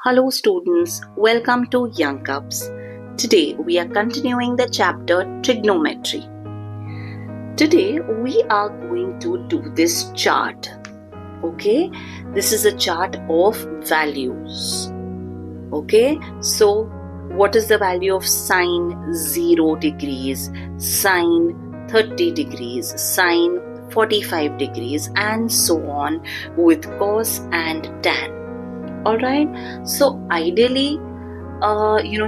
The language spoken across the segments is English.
Hello students, welcome to Young Cups. Today we are continuing the chapter Trigonometry. Today we are going to do this chart. Okay, this is a chart of values. Okay, so what is the value of sine 0 degrees, sine 30 degrees, sine 45 degrees and so on with cos and tan. Alright, so ideally,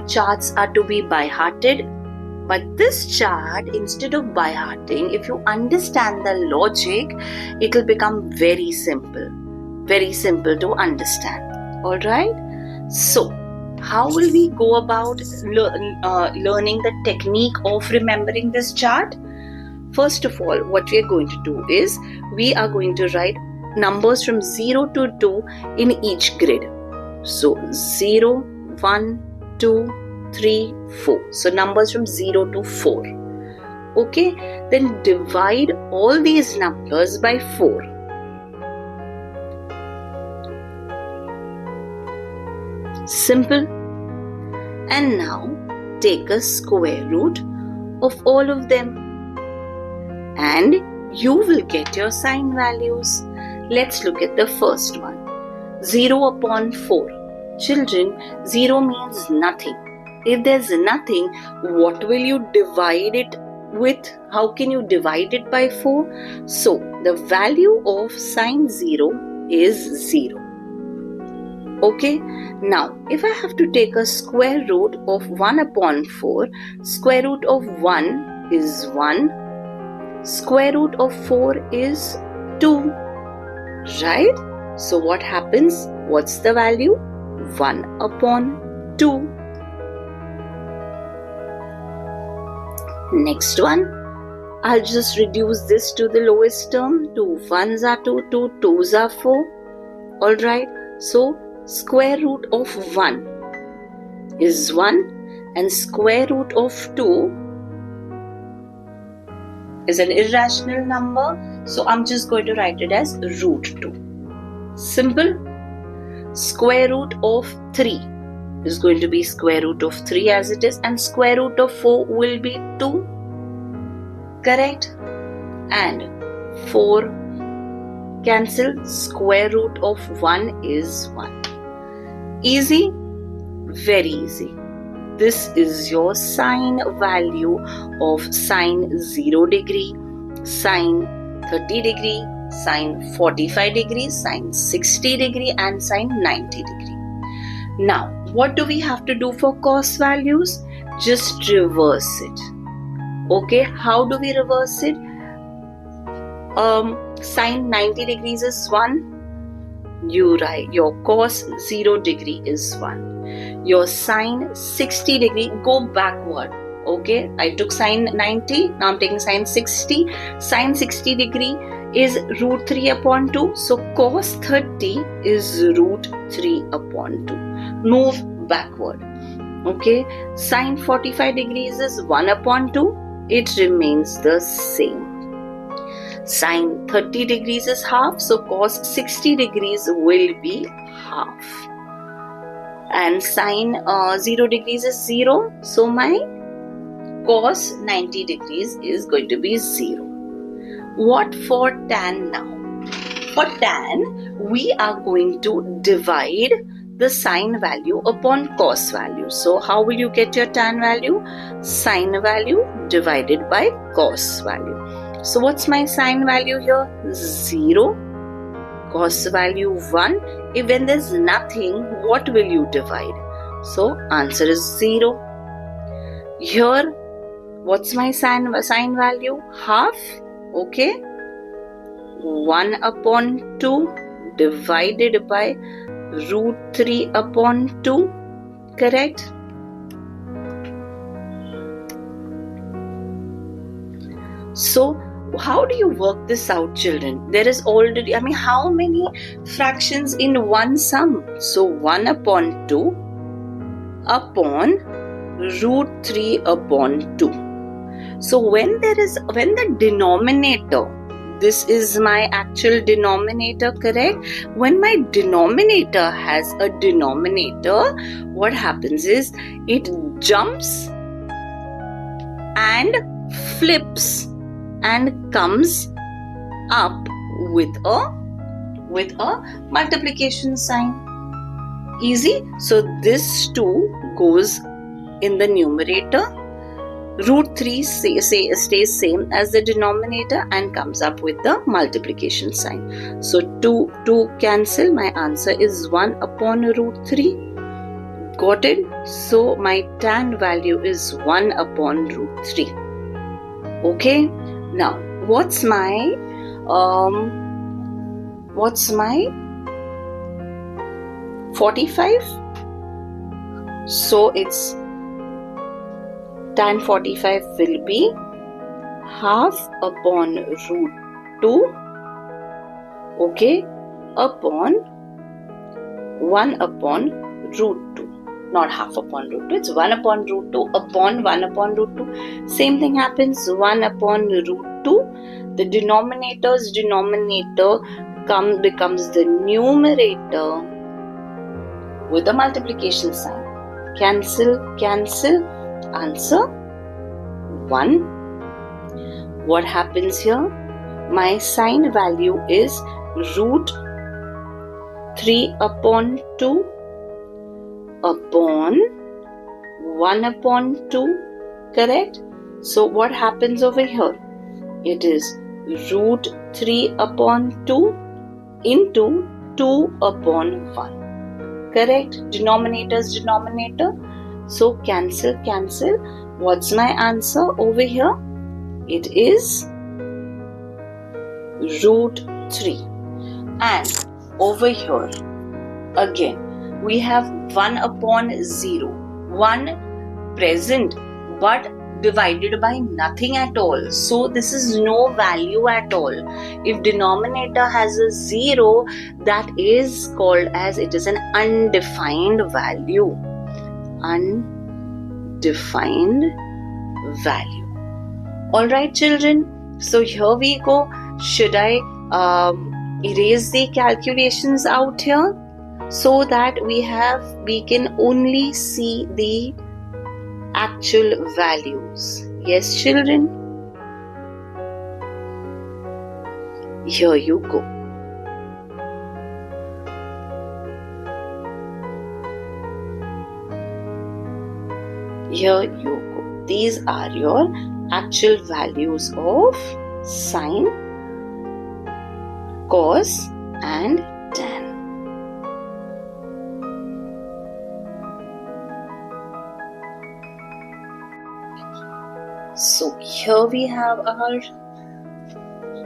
charts are to be by-hearted, but this chart, instead of by-hearting, if you understand the logic, it will become very simple to understand. Alright, so how will we go about learning the technique of remembering this chart? First of all, what we are going to do is, we are going to write numbers from 0 to 2 in each grid. So 0, 1, 2, 3, 4. So numbers from 0 to 4. Okay, then divide all these numbers by 4. Simple. And now take a square root of all of them. And you will get your sine values. Let's look at the first one. 0 upon 4. Children, 0 means nothing. If there's nothing, what will you divide it with? How can you divide it by 4? So, the value of sine 0 is 0. Okay, now if I have to take a square root of 1 upon 4, square root of 1 is 1. Square root of 4 is 2. Right? So what happens? What's the value? 1 upon 2. Next one. I'll just reduce this to the lowest term. 2 1s are 2, 2 2s are 4. Alright. So square root of 1 is 1 and square root of 2 is an irrational number. So I'm just going to write it as root 2. Simple. Square root of 3 is going to be square root of 3 as it is, and square root of 4 will be 2. Correct? And 4 cancel. Square root of 1 is 1. Easy? Very easy. This is your sine value of sine 0 degree, sine 30 degree, sine 45 degrees, sine 60 degree and sine 90 degree. Now, what do we have to do for cos values? Just reverse it. Okay, how do we reverse it? Sine 90 degrees is 1. You write your cos 0 degree is 1. Your sine 60 degree, go backward. Okay, I took sine 90, now I'm taking sine 60. Sine 60 degree is root 3 upon 2. So cos 30 is root 3 upon 2. Move backward. Okay, sine 45 degrees is 1 upon 2. It remains the same. Sine 30 degrees is half. So cos 60 degrees will be half. And sine 0 degrees is 0. So my cos 90 degrees is going to be 0. What for tan now? For tan, we are going to divide the sine value upon cos value. So how will you get your tan value? Sine value divided by cos value. So what's my sine value here? 0. Cos value 1. If when there's nothing, what will you divide? So answer is 0. Here, what's my sine value? Half. Okay. 1 upon 2 divided by root 3 upon 2. Correct? So, how do you work this out, children? There is already, how many fractions in one sum? So 1 upon 2 upon root 3 upon 2. So when the denominator, this is my actual denominator, correct? When my denominator has a denominator, what happens is it jumps and flips and comes up with a multiplication sign. Easy. So this 2 goes in the numerator. Root 3 stays same as the denominator and comes up with the multiplication sign. So 2 cancel. My answer is 1 upon root 3. Got it? So my tan value is 1 upon root 3. Okay. Now what's my 45? So it's tan 45 will be half upon root 2, okay, upon 1 upon root 2. Not half upon root 2, it's 1 upon root 2 upon 1 upon root 2. Same thing happens, 1 upon root 2. The denominator's denominator becomes the numerator with a multiplication sign. Cancel, cancel. Answer 1. What happens here? My sign value is root 3 upon 2 upon 1 upon 2, correct? So what happens over here? It is root 3 upon 2 into 2 upon 1, correct? Denominator's denominator. So cancel, cancel. What's my answer over here? It is root 3. And over here, again, we have 1 upon 0. 1 present but divided by nothing at all. So this is no value at all. If denominator has a 0, that is called as it is an undefined value. Undefined value. Alright children, so here we go. Should I erase the calculations out here so that we can only see the actual values? Yes children, here you go. Here you go. These are your actual values of sine, cos and tan. So here we have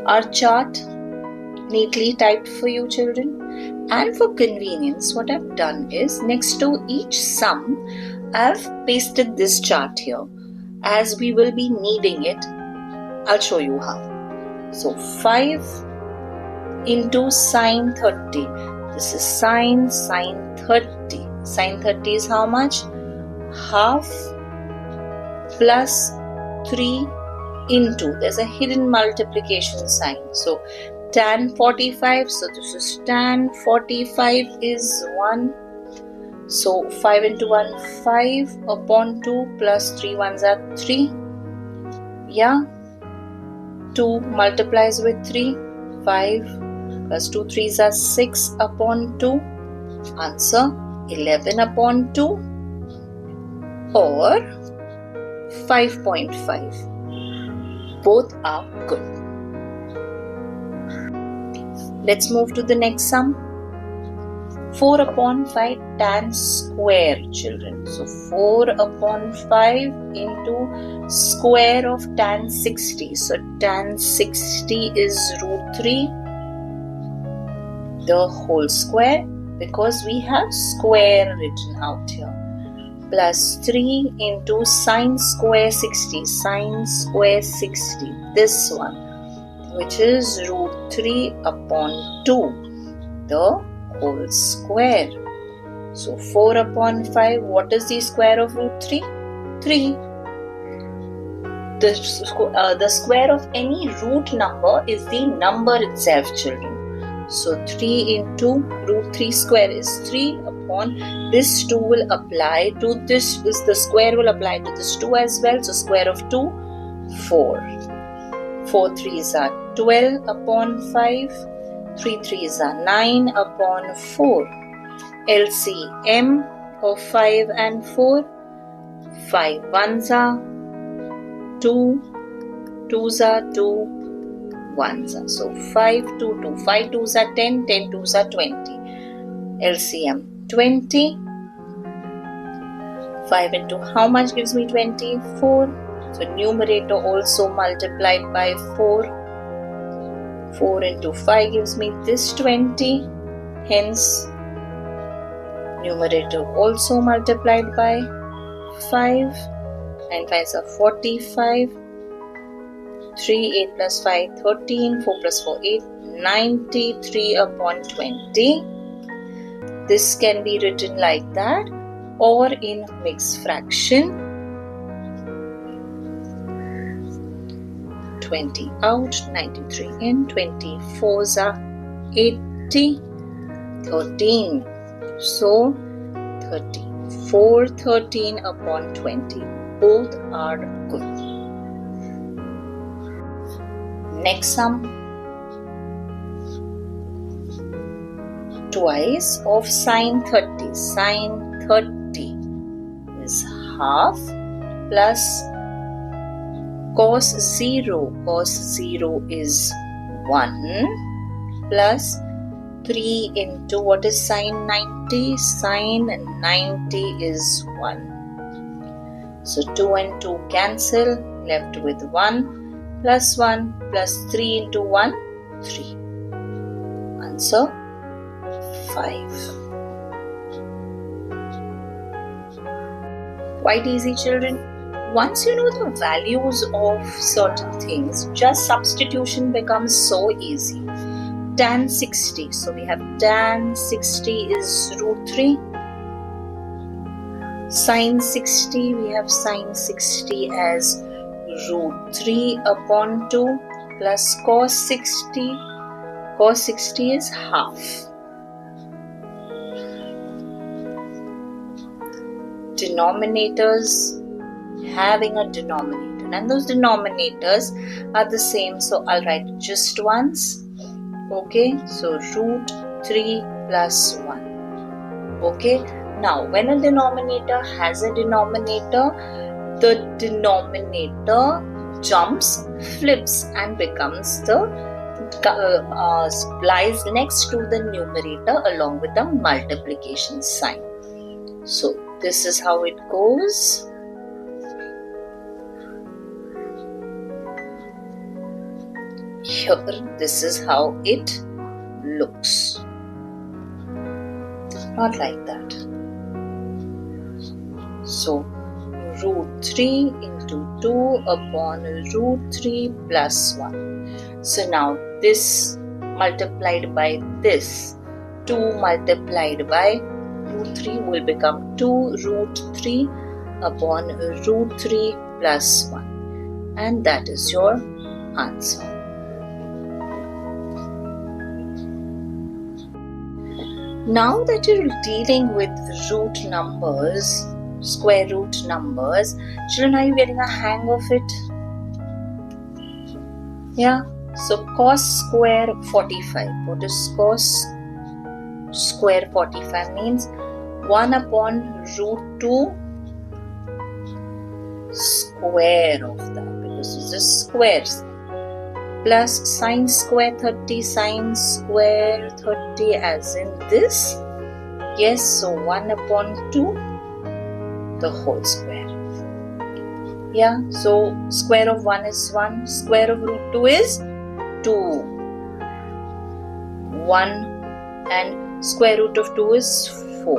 our chart neatly typed for you children. And for convenience, what I've done is next to each sum, I've pasted this chart here. As we will be needing it, I'll show you how. So 5 into sine 30. This is sine 30. Sine 30 is how much? Half plus 3 into. There's a hidden multiplication sign. So tan 45. So this is tan 45 is 1. So 5 into 1, 5 upon 2 plus 3 ones are 3. Yeah. 2 multiplies with 3. 5 plus 2 3s are 6 upon 2. Answer 11 upon 2 or 5.5. Both are good. Let's move to the next sum. 4 upon 5 tan square children. So 4 upon 5 into square of tan 60. So tan 60 is root 3. The whole square because we have square written out here. Plus 3 into sine square 60. Sine square 60. This one which is root 3 upon 2. The whole square. So 4 upon 5, what is the square of root 3? 3. the square of any root number is the number itself, children. So 3 into root 3 square is 3 upon this 2 will apply to this, the square will apply to this 2 as well. So square of 2, 4. 4 3s are 12 upon 5. 3 3s are 9 upon 4. LCM of 5 and 4. 5 1s are 2, 2s are 2, 1s are. So 5 2 2. 5 2s are 10, 10 2s are 20. LCM 20. 5 into how much gives me 20? 4. So numerator also multiplied by 4. 4 into 5 gives me this 20. Hence, numerator also multiplied by 5. And 5s are 45. 3, 8 plus 5, 13. 4 plus 4, 8. 93 upon 20. This can be written like that or in mixed fraction. 20 out, 93 in. 24s are 80. 13. So 34, 13 upon 20. Both are good. Next sum. Twice of sine 30. Sine 30 is half plus cos 0. Cos 0 is 1 plus 3 into what is sine 90? Sine 90 is 1. So 2 and 2 cancel, left with 1 plus 1 plus 3 into 1, 3. Answer 5. Quite easy, children. Once you know the values of certain things, just substitution becomes so easy. Tan 60. So we have tan 60 is root 3. Sine 60, we have sine 60 as root 3 upon 2 plus cos 60. Cos 60 is half. Denominators having a denominator, and those denominators are the same, so I'll write just once. Okay, so root 3 plus 1. Okay, now when a denominator has a denominator, the denominator jumps, flips and becomes the lies next to the numerator along with the multiplication sign. So this is how it goes. Here, this is how it looks. Not like that. So root 3 into 2 upon root 3 plus 1. So now this multiplied by this, 2 multiplied by root 3 will become 2 root 3 upon root 3 plus 1. And that is your answer. Now that you're dealing with root numbers, square root numbers, children, are you getting a hang of it? Yeah. So cos square 45. What is cos square 45 means? 1 upon root 2 square of that, because this is squares, plus sine square 30, sine square 30 as in this. Yes, so 1 upon 2 the whole square. Yeah, so square of 1 is 1, square of root 2 is 2. 1 and square root of 2 is 4.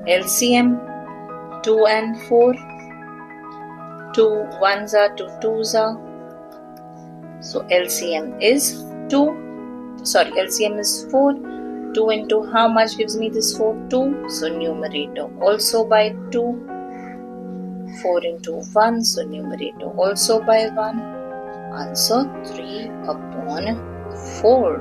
LCM 2 and 4. 2 1s are 2 2s are. So LCM is 2. Sorry, LCM is 4. 2 into how much gives me this 4? 2. So numerator also by 2. 4 into 1, so numerator also by 1. Answer 3 upon 4.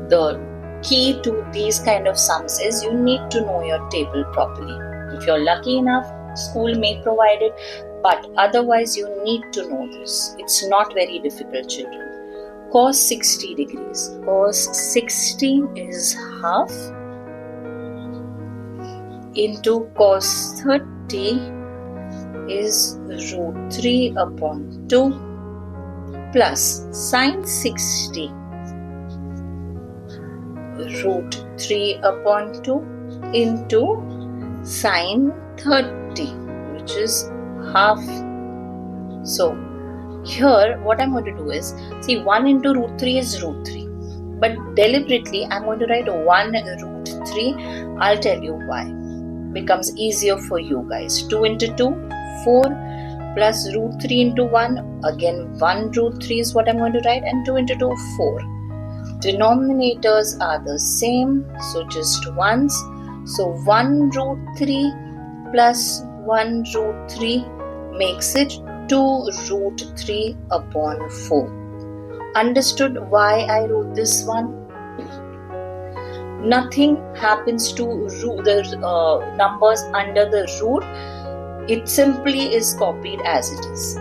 The key to these kind of sums is you need to know your table properly. If you're lucky enough, school may provide it, but otherwise you need to know this. It's not very difficult, children. Cos 60 degrees. Cos 60 is half into cos 30 is root 3 upon 2 plus sin 60 root 3 upon 2 into sin 30, which is half. So here what I'm going to do is, see, 1 into root 3 is root 3, but deliberately I'm going to write 1 root 3. I'll tell you why. Becomes easier for you guys. 2 into 2, 4 plus root 3 into 1, again 1 root 3 is what I'm going to write, and 2 into 2, 4. Denominators are the same, so just ones. So 1 root 3 plus 1 root 3 makes it 2 root 3 upon 4. Understood why I wrote this one? Nothing happens to the numbers under the root. It simply is copied as it is.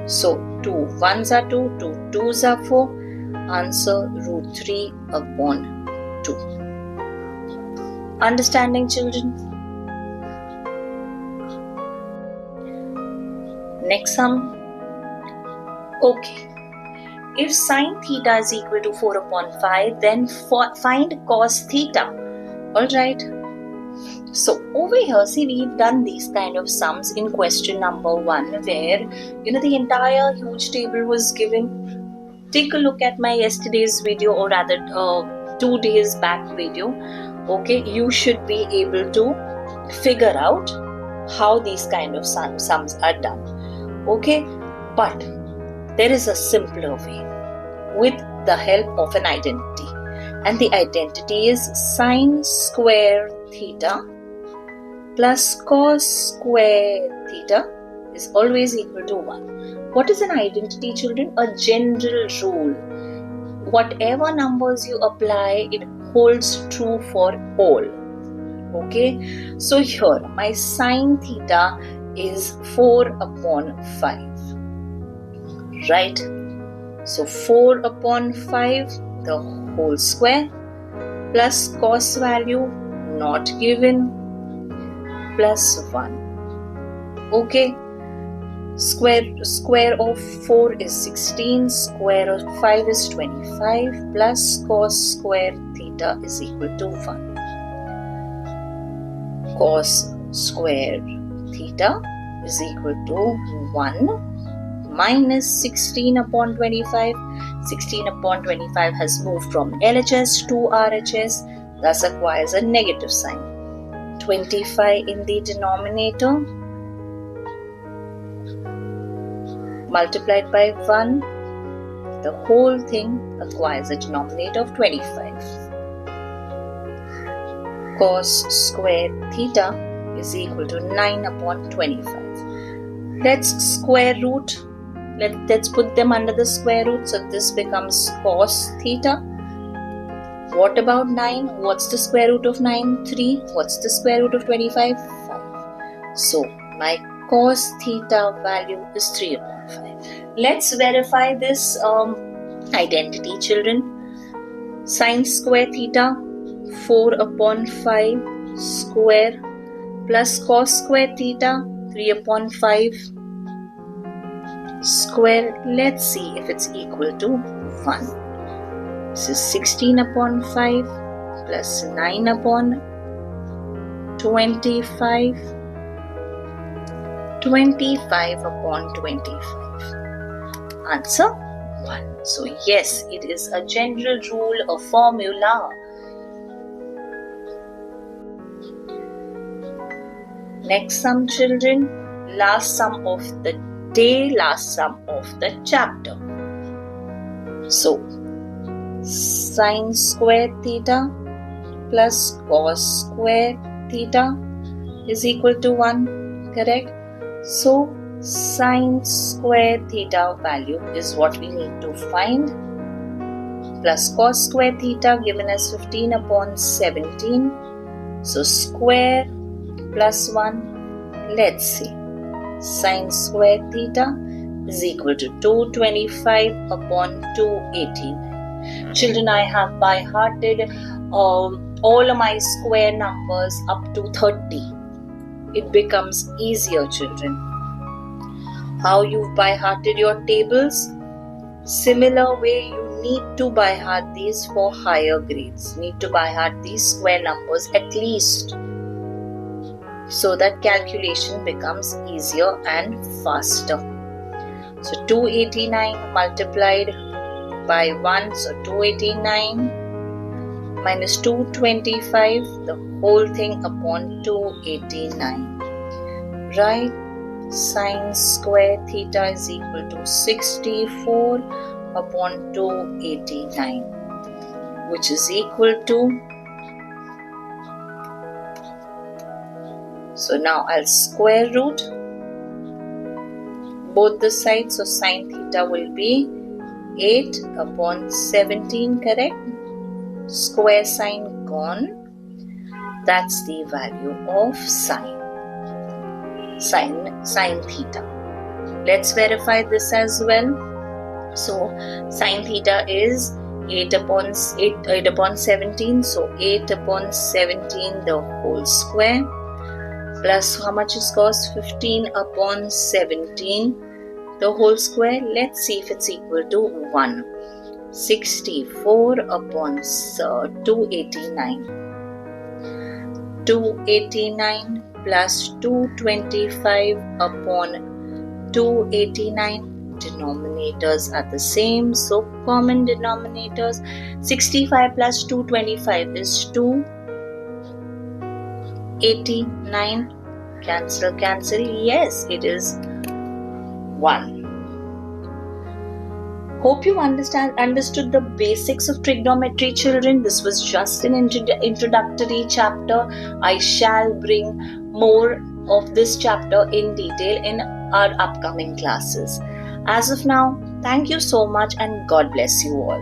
So 2 1s are 2, 2 2s are 4. Answer root 3 upon 2. Understanding, children? Next sum. Okay. If sine theta is equal to 4 upon 5, then find cos theta. Alright. So over here, see, we've done these kind of sums in question number 1, where the entire huge table was given. Take a look at my yesterday's video, or rather 2 days back video. Okay, you should be able to figure out how these kind of sums are done. Okay, but there is a simpler way with the help of an identity, and the identity is sine square theta plus cos square theta is always equal to 1. What is an identity, children? A general rule. Whatever numbers you apply, it holds true for all. Okay, so here my sine theta is 4 upon 5. Right? So 4 upon 5, the whole square, plus cos value not given, plus 1. Okay. Square of 4 is 16, square of 5 is 25, plus cos square theta is equal to 1. Cos square theta is equal to 1 minus 16 upon 25. 16 upon 25 has moved from LHS to RHS, thus acquires a negative sign. 25 in the denominator multiplied by 1, the whole thing acquires a denominator of 25. Cos square theta is equal to 9 upon 25. Let's square root. Let's put them under the square root. So this becomes cos theta. What about 9? What's the square root of 9? 3. What's the square root of 25? 5. So my cos theta value is 3 upon 5. Let's verify this identity, children. Sine square theta 4 upon 5 square plus cos square theta 3 upon 5 square. Let's see if it's equal to 1. This is 16 upon 5 plus 9 upon 25. 25 upon 25. Answer 1. So yes, it is a general rule, a formula. Next sum, children. Last sum of the day, last sum of the chapter. So, sine square theta plus cos square theta is equal to 1, correct? So sine square theta value is what we need to find, plus cos square theta given as 15 upon 17. So square plus 1, let's see, sine square theta is equal to 225 upon 289. Children, I have by hearted all of my square numbers up to 30. It becomes easier, children. How you've by hearted your tables? Similar way you need to by heart these for higher grades. Need to by heart these square numbers at least, so that calculation becomes easier and faster. So 289 multiplied by 1, so 289 minus 225, the whole thing upon 289, right? Sine square theta is equal to 64 upon 289, which is equal to, so now I'll square root both the sides, so sine theta will be 8 upon 17, correct? Square sign gone. That's the value of sine theta. Let's verify this as well. So sine theta is 8 upon 17, so 8 upon 17 the whole square, plus how much is cos? 15 upon 17 the whole square. Let's see if it's equal to 1. 64 upon 289. 289 plus 225 upon 289. Denominators are the same, so common denominators. 65 plus 225 is 289. Cancel. Yes, it is 1. Hope you understood the basics of trigonometry, children. This was just an introductory chapter. I shall bring more of this chapter in detail in our upcoming classes. As of now, thank you so much and God bless you all.